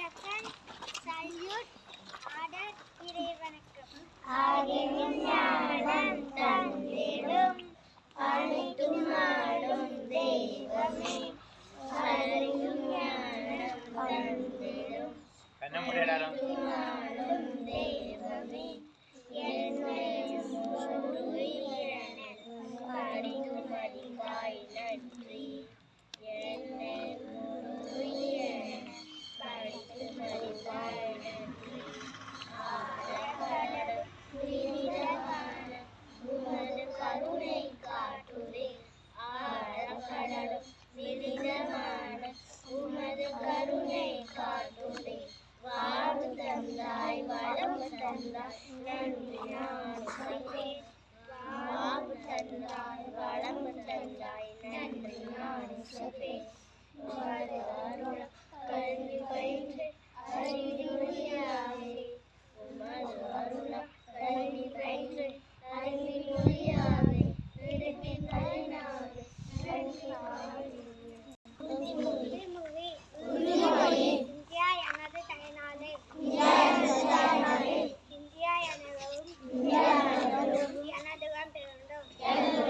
Second, salute, order, இறைவணக்கம். அறிவும் ஞானம் தந்திடும் அனைத்தும் ஆளும் தெய்வமே. அறிவும் ஞானம் தந்திடும் அனைத்தும் ஆளும் தெய்வமே. என்னையும் ஒரு உயிரெனக் படிக்கும் அறிவாய் நன்றி. என்னையும் ஒரு உயிரெனக் படிக்கும் அறிவாய் நன்றி. ஆழக்கடல் விரிதமான உமது கருணை காட்டுதே. ஆழக்கடலும் விரிதமான உமது கருணை காட்டுதே. வாழ்வு தந்தாய் வளம் தந்தாய் நன்றி நான் உரைப்பேன். வாழ்வு தந்தாய் வளம் தந்தாய் நன்றி நான் உரைப்பேன். உமது அருள் கல்வி பயின்று அறிவினொழியாவே. உமது அருள் கல்வி பயின்று அறிவினொழியாவே. திருப்பி தலைநாவே நன்றி இந்தியா எனது தாய்நாடு. இந்தியா எனவும் எனது பிறந்தோம். எனது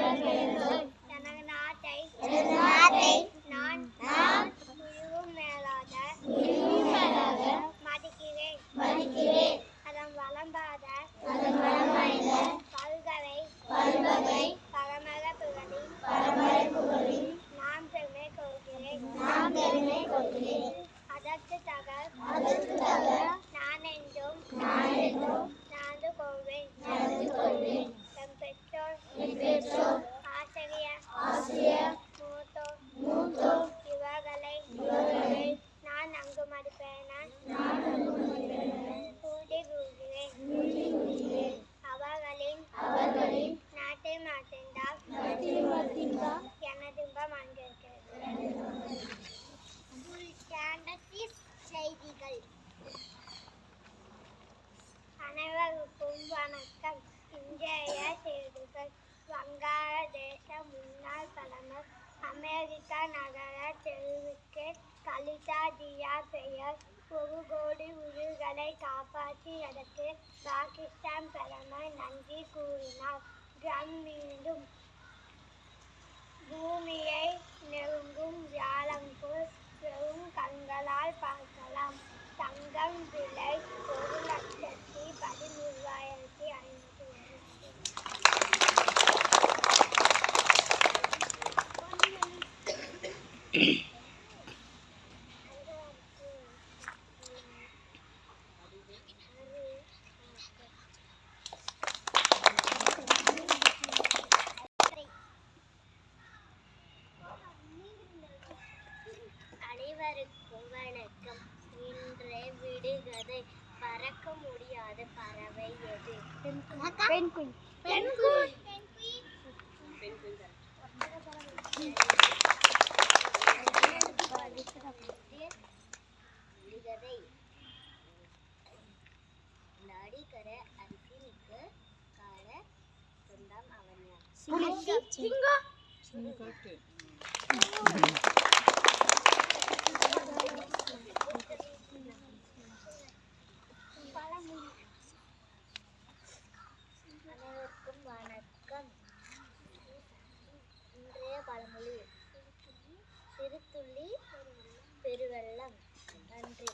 நாட்டை நான் உயிரும் மேலாக மதிக்கிறேன். அதன் வளம்பாத பல்கலை பரமர புகழி நான் பெருமை கொள்கிறேன். அதற்கு தக நான் என்றும் நடந்து கொள்வேன். என் பெற்றோர் ஆசிரியர் மூத்தோர் இவர்களை நான் நன்கு மதிப்பேன். கூடி கூறுகிறேன். அவர்களின் நாட்டை மாற்றினால் எனது இன்பம் அங்கிருக்கிறது. செய்திகள். அனைவருக்கும் வணக்கம். இன்றைய செய்திகள். வங்காளதேச முன்னாள் பிரதமர் அமெரிக்கா நகர தெருவுக்கு கலிதா ஜியா பெயர். 1 கோடி உயிர்களை காப்பாற்றியதற்கு பாகிஸ்தான் பிரதமர் நன்றி கூறினார். ட்ரம்ப் மீண்டும் பூமியை நெருங்கும் வியாழன்போல் வெறும் கண்களால் பார்க்கலாம். தங்கம் விலை 1,13,500. அனைவருக்கும் வணக்கம். இன்றைய விடுகதை. பறக்க முடியாத பறவை எது? பெண்குயின். விடுகதை. நடிகர அரிசி மிக்க கால சொந்தம் அவன் யார்? அனைவருக்கும் வணக்கம். இன்றைய பழமொழி. சிறுதுள்ளி பெருவெள்ளம். நன்றி.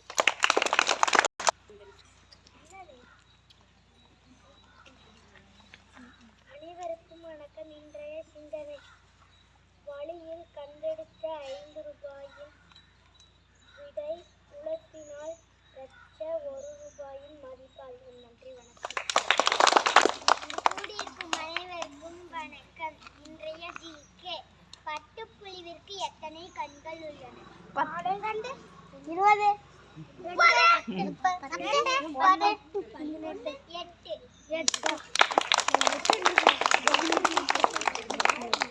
அனைவருக்கும் வணக்கம். இன்றைய சிந்தனை. வழியில் கண்டெடுத்த 5 ரூபாயின் விடை உழைப்பினால் பெற்ற 1 ரூபாயின் மதிப்பாகும். நன்றி, வணக்கம். கூடியிருக்கும் அனைவருக்கும் வணக்கம். இன்றைய ஜிகே. பட்டுப்புழுவிற்கு எத்தனை கண்கள் உள்ளன? 20 8.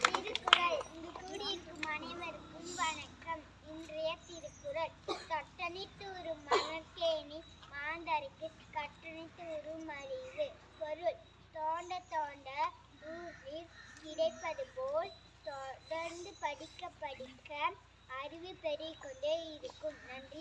திருக்குறள். இங்கு கூடியிருக்கும் அனைவருக்கும் வணக்கம். இன்றைய திருக்குறள். தொட்டனிட்டு உறும் மணற்கேணி மாந்தருக்கு கட்டணித்து உறும் அறிவு. பொருள். தோண்ட தோண்ட ஊரில் கிடைப்பது போல் தொடர்ந்து படிக்க படிக்க அறிவு பெருகிக்கொண்டே இருக்கும். நன்றி.